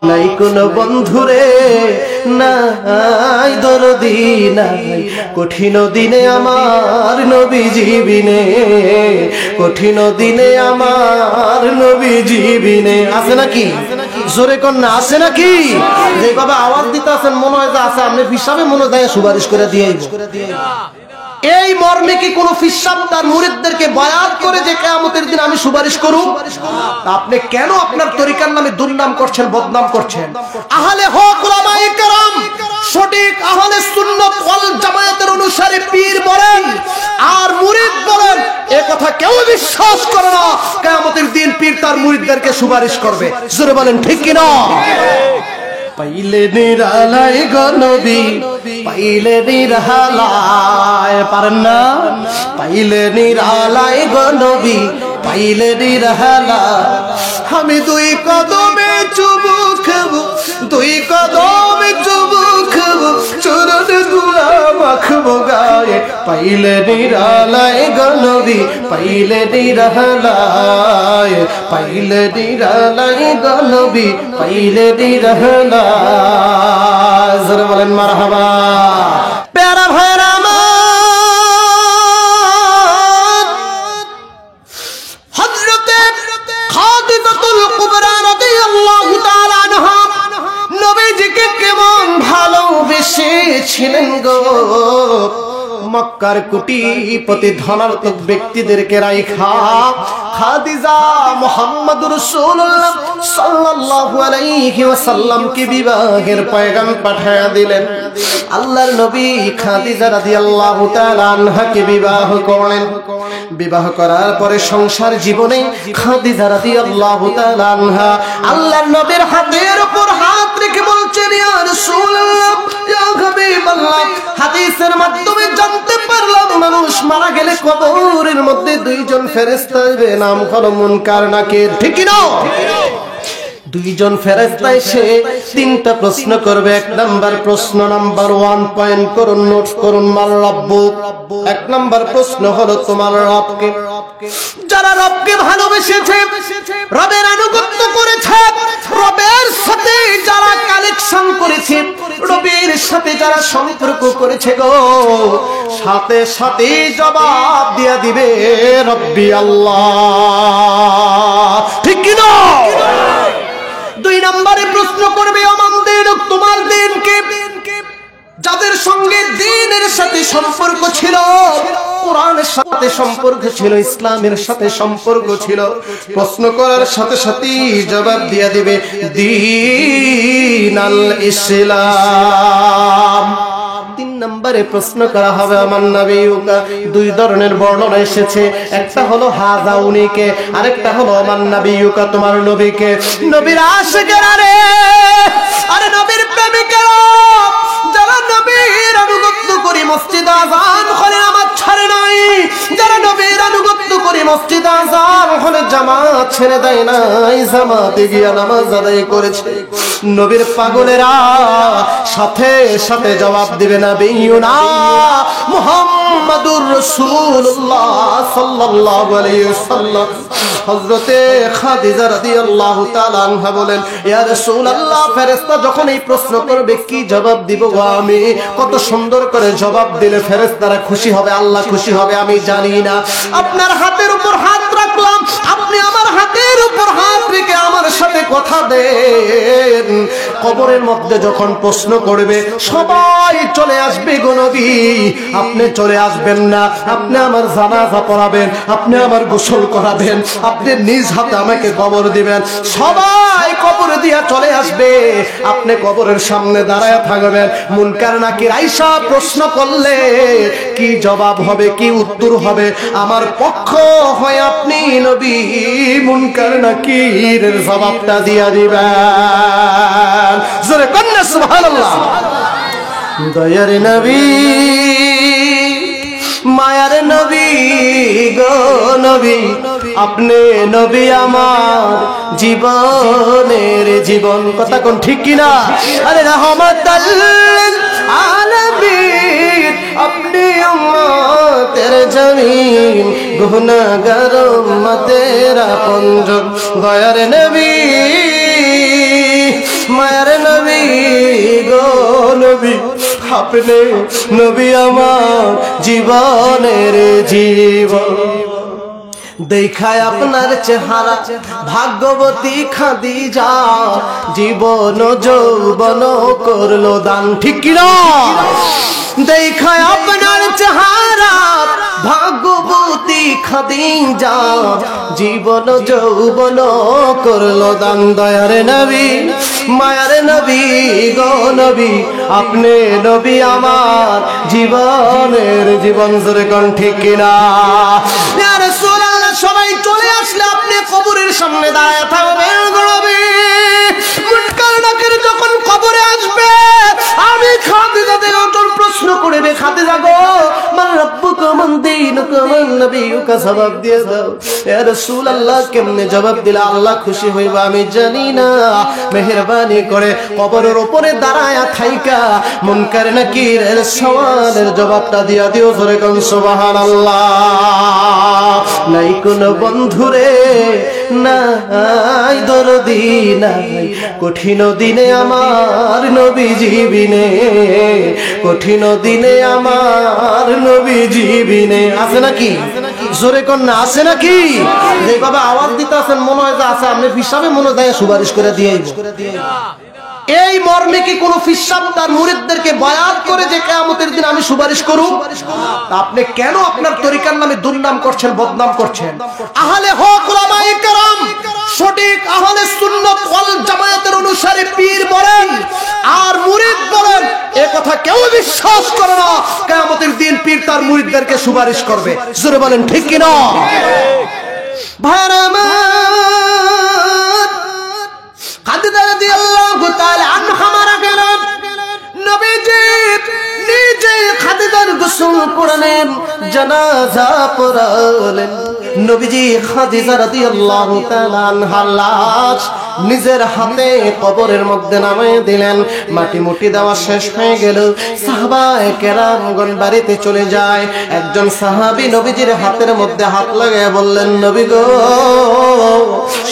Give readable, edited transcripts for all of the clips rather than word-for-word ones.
নাই কোন বন্ধুরে, নাই দরদি নাই কঠিন দিনে আমার নবীজি বিনে, কঠিন দিনে আমার নবীজি বিনে। আছে নাকি? জোরে কন্যা আছে নাকি? যেভাবে আওয়াজ দিতে আছেন মনে হয় যে আছে, আপনি হিসাবে মনে হয় সুপারিশ করে দিয়ে এই মর্মে কি কোন ফিসাব তার মুরিদদেরকে বায়াত করে যে কিয়ামতের দিন আমি সুপারিশ করব? আপনি কেন আপনার তরিকার নামে দুর্নাম করছেন, বদনাম করছেন? আহলে হক উলামায়ে কেরাম, সঠিক আহলে সুন্নাত ওয়াল জামায়াতের অনুসারী পীর বলেন আর মুরিদ বলেন, এই কথা কেউ বিশ্বাস করে না কিয়ামতের দিন পীর তার মুরিদদেরকে সুপারিশ করবে। জোরে বলেন ঠিক কি না? পাইলে নিরালায় গো নবী, পাইলে নিরালায়, পারেন না? পাইলে নিরালায় গো নবী, পাইলে নিরালায়, আমি দুই কদমে চুমু খাবো, দুই কদমে চুমু খাবো, চরণ ধুলা মাখবো গায়ে। পাইলে নিরালায় গো নবী, পাইলে নিরালায়, পাইলে নিরালায় গো নবী, পাইলে নিরালায়। জোরে বলেন মারহাবা। প্যারা ভাইরা আমার, হযরতে খাদিজাতুল কুবরা রাদিয়াল্লাহু তাআলা আনহা নবীজিকে কেমন ভালোবেসেছিলেন গো। মক্কার কোটিপতি ধনাত্মক ব্যক্তিদেরকে রাইখা খাদিজা মুহাম্মদুর রাসূলুল্লাহ সাল্লাল্লাহু আলাইহি ওয়াসাল্লামকে বিবাহের পয়গাম পাঠিয়ে দিলেন। আল্লাহর নবী খাদিজা রাদিয়াল্লাহু তাআলা আনহাকে বিবাহ করলেন। বিবাহ করার পরে সংসার জীবনে খাদিজা রাদিয়াল্লাহু তাআলা আনহা আল্লাহর নবীর হাতের উপর হাত রেখে বলছেন, ইয়া রাসূলুল্লাহ, ইয়া হাবিবাল্লাহ, হাদিসের মাধ্যমে জানতে পারলাম মানুষ মারা গেলে কবরের মধ্যে দুইজন ফেরেশতা আসবে, নাম হলো মুনকার নাকির। ঠিক কি না? দুইজন ফেরেশতা এসে তিনটা প্রশ্ন করবে। এক নাম্বার প্রশ্ন, নাম্বার 1 পয়েন্ট করুন, নোট করুন, মার রব্বুক। এক নাম্বার প্রশ্ন হলো তোমার রবকে। যারা রবকে ভালোবেসেছে, রবের আনুগত্য করেছে, রবের সাথে যারা কালেকশন করেছে, রবের সাথে যারা সম্পর্ক করেছে গো, সাথে সাথে জবাব দিয়া দিবে রব্বি আল্লাহ। ঠিক কি না? 2 নম্বরে প্রশ্ন করবে, ওমান দীনুক, তোমার দিন কি? যাদের সঙ্গে দ্বীনের সাথে সম্পর্ক ছিল, কোরআনের সাথে সম্পর্ক ছিল, ইসলামের সাথে সম্পর্ক ছিল, প্রশ্ন করার সাথে সাথে জবাব দিয়ে দিবে দীন আল ইসলাম। 3 নম্বরে প্রশ্ন করা হবে আমার নবীকা। 2 ধরনের বর্ণনা এসেছে, একটা হলো হাযা উনিকে, আরেকটা হলো আমার নবীকা, তোমার নবীকে। নবীর আশিকেরা রে, আরে নবীর প্রেমিকেরা, যারা নবীর আনুগত্য করে মসজিদে আযান করে নামাজ ছাড়ে নাই, যারা নবীর আনুগত্য করে মসজিদে আযান করে জামাত ছেড়ে দেয় নাই, জামাতে গিয়ে নামাজ আদায় করেছে, নবীর পাগলেরা সাথে সাথে জবাব দিবে নবিয়ুনা মুহাম্মাদুর রাসূলুল্লাহ সাল্লাল্লাহু আলাইহি ওয়াসাল্লাম। হযরতে খাদিজা রাদিয়াল্লাহু তাআলা আনহা বলেন, ইয়া রাসূলুল্লাহ, ফেরেশতা যখন এই প্রশ্ন করবে কি জবাব দিব গো আমি? কত সুন্দর করে জবাব দিলে ফেরেশতারা খুশি হবে, আল্লাহ খুশি হবে আমি জানি না। আপনার হাতের উপর হাত রাখলাম, আপনি আমার হাতের উপর হাত রেখে আমার সাথে কথা দেন। কবরের মধ্যে যখন প্রশ্ন করবে সবাই চলে আসবে গো নবী, আপনি চলে আসবেন না। আপনি আমার জানাজা পড়াবেন, আপনি আমার গোসল করাবেন, আপনি নিজ হাতে আমাকে কবর দিবেন। সবাই কবর দিয়া চলে আসবে, আপনি কবরের সামনে দাঁড়ায় থাকবেন। মুনকার নাকির আয়েশা প্রশ্ন করলে কি জবাব হবে, কি উত্তর হবে? আমার পক্ষ হয় আপনি নবী মুনকার নাকিরের জবাবটা দিয়া দিবেন। জোরে কন্যা সুবহানাল্লাহ। দয়ার নবী, মায়ার নবী গো নবী, আপনি নবী আমার জীবনের জীবন। কথা কোন ঠিক কিনা? আরে রহমাতাল আলামিন, আপনি উম্মতের জমিন, গুনাহগার উম্মতের আপনজন। দয়ার নবী, আপনি নবী আমার জীবনের জীবন। দেখায় আপনার চেহারা ভাগ্যবতী খাদিজা, জীবন যৌবন করলো দান। ঠিক কি না? দেখায় আপনার চেহারা ভাগ্যবতী খাদিজা, জীবন যৌবন করলো দান। দয়ার নবী মায়ার নবী গো নবী, আপনি নবী আমার জীবনের জীবন। জোরে কোন ঠিক কিনা? ইয়া রাসূলুল্লাহ, সবাই চলে আসলে আপনি কবরের সামনে দাঁড়ায় থাকবেন গো নবী। মুনকার নাকির যখন কবরে আসবে, আমি খাদিজা থেকে প্রশ্ন করবে, খাদিজা গো মান রাব্বুকা মান দীনুকা মান নবিয়ুকা, জবাব দিয়ে দাও। ইয়া রাসূলুল্লাহ, কেমনে জবাব দিলে আল্লাহ খুশি হইবে আমি জানি না, মেহেরবানি করে কবরের উপরে দাঁড়ায়া থাইকা মুনকার নাকিরের সওয়ালের জবাবটা দিয়া দিও। জোরে কোন সুবহানাল্লাহ। নাই কোন বন্ধুরে নাই দরদি নাই, কঠিন দিনে আমার নবীজি বিনে, কঠিন দিনে আমার নবীজি বিনে। আছে নাকি? জোরে কোন না, আছে নাকি? যেভাবে আওয়াজ দিতে আছেন মনে হয় যে আছে, আপনি হিসাবে মনে হয় সুপারিশ করে দিয়ে এই মর্মে কি কোন ফিসাব তার মুরিদদেরকে বায়াত করে যে কিয়ামতের দিন আমি সুপারিশ করব? আপনি কেন আপনার তরিকার নামে দুর্নাম করছেন, বদনাম করছেন? আহলে হক উলামায়ে কেরাম, সঠিক আহলে সুন্নাত ওয়াল জামায়াতের অনুসারী পীর বলেন আর মুরিদ বলেন, এই কথা কেউ বিশ্বাস করে না কিয়ামতের দিন পীর তার মুরিদদেরকে সুপারিশ করবে। জোরে বলেন ঠিক কি না? ভাইরা আমার, খাদিজা রাদিয়াল্লাহু তাআলা আনহা মারা গেলেন। নবীজি নিজে খাদিজার গোসল করলেন, জানাজা পড়ালেন। নবীজি খাদিজা রাদিয়াল্লাহু তাআলা আনহার লাশ নিজের হাতে কবরের মধ্যে নামিয়ে দিলেন। মাটি মুটি দেওয়া শেষ হয়ে গেল, সাহাবায়ে কেরামগণ বাড়িতে চলে যায়। একজন সাহাবী নবীজির হাতের মধ্যে হাত লাগায় বললেন, নবী গো,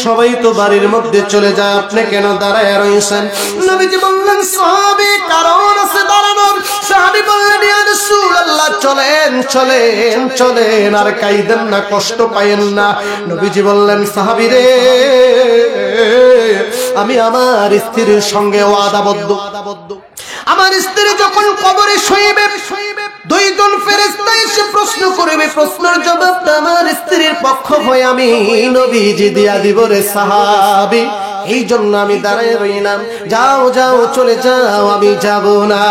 সবাই তো বাড়ির মধ্যে চলে যায়, আপনি কেন দাঁড়ায় রয়েছেন? নবীজি বললেন, সাহাবী কারণ আছে দাঁড়ানোর। সাহাবী বললেন, ইয়া রাসূলুল্লাহ, চলেন চলেন চলেন, আর কাইদেন না, কষ্ট পায়েন না। নবীজি বললেন, সাহাবী রে, আমি আমার স্ত্রীর সঙ্গে ওয়াদাবদ্ধ, আমার স্ত্রী যখন কবরে শুইবে দুইজন ফেরেশতা এসে প্রশ্ন করবে, প্রশ্নের জবাবটা আমার স্ত্রীর পক্ষ হয়ে আমি নবীজি দিয়া দিব রে সাহাবী। এই জন্য আমি দাঁড়ায় রইলাম। যাও যাও চলে যাও, আমি যাব না।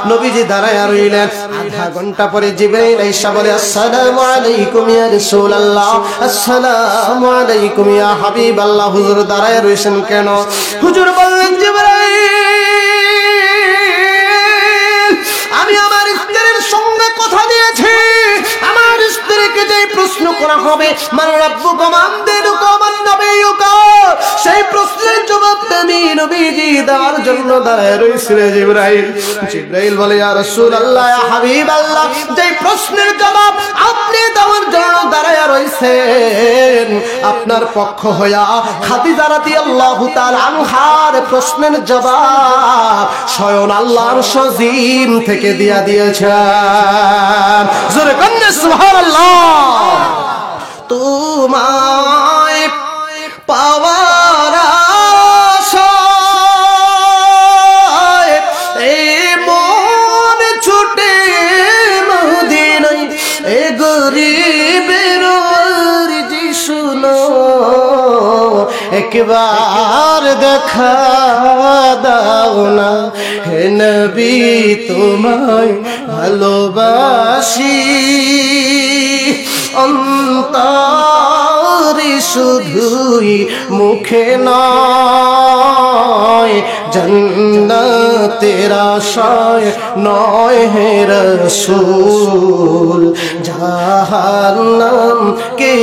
নবীজি দাঁড়ায় রইলেন। আধা ঘন্টা পরে জিবরাইল আইসা বলে, আসসালামু আলাইকুম ইয়া রাসূলুল্লাহ, আসসালামু আলাইকুম ইয়া হাবিবাল্লাহ। হুজুর দাঁড়ায় রইছেন কেন? হুজুর বললেন, জিবরাইল, আমি আমার স্ত্রীর সঙ্গে কথা দিয়েছি, আমার স্ত্রীকে যে প্রশ্ন করা হবে, মান রাব্বুকা মান দীনুকা মান নবিয়ুকা, সেই প্রশ্নের জবাবটা আমি নবীজি দেওয়ার জন্য দাঁড়ায় রয়েছি রে জিবরাইল। জিবরাইল বলে, ইয়া রাসূলুল্লাহ, ইয়া হাবিবাল্লাহ, যে প্রশ্নের জবাব আপনি দেওয়ার জন্য দাঁড়ায় রয়েছেন, আপনার পক্ষ হইয়া খাদিজা রাদিয়াল্লাহু তাআলা আনহার প্রশ্নের জবাব স্বয়ং আল্লাহর সজিম থেকে দিয়া দিয়েছেন। জোরে কন্যা সুবহানাল্লাহ। তোমায় পাওয়ার আশায় এই মন ছুটে মদিনায়, এ গরিবের আরজি শুনো, একবার দেখা দাও না, হে নবী তোমায় ভালোবাসি, অন্তরে শুধুই মুখে নয়, জান্নাতের আশায় নয় হে রাসূল, জাহান্নাম কে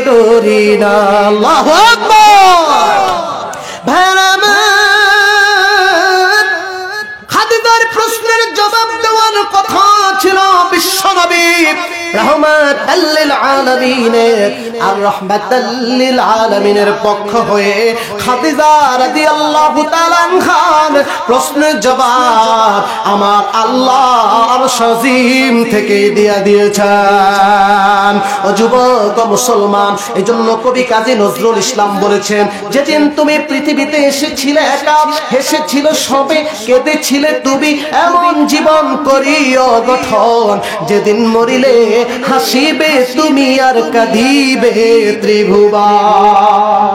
ডরি না। আল্লাহু আকবার। ভাইরা আমার, খাদিজার প্রশ্নের জবাব দেওয়ার কথা ছিল বিশ্বনবী রাহমাতাল লিল আলামিনের আর রাহমাতাল লিল আলামিনের পক্ষ হয়ে খাদিজা রাদিয়াল্লাহু তাআলা আনহার প্রশ্নের জবাব আমার আল্লাহ আরশ আজিম থেকে দিয়েছেন। ও যুবক মুসলমান, এজন্য কবি কাজী নজরুল ইসলাম বলেছেন, যেদিন তুমি পৃথিবীতে এসেছিলে একা, হেসেছিল সবে, কেঁদেছিলে তুমি, এমন জীবন করিও গঠন, যেদিন মরিলে হাসিবে তুমি আর কাঁদিবে ত্রিভুবন।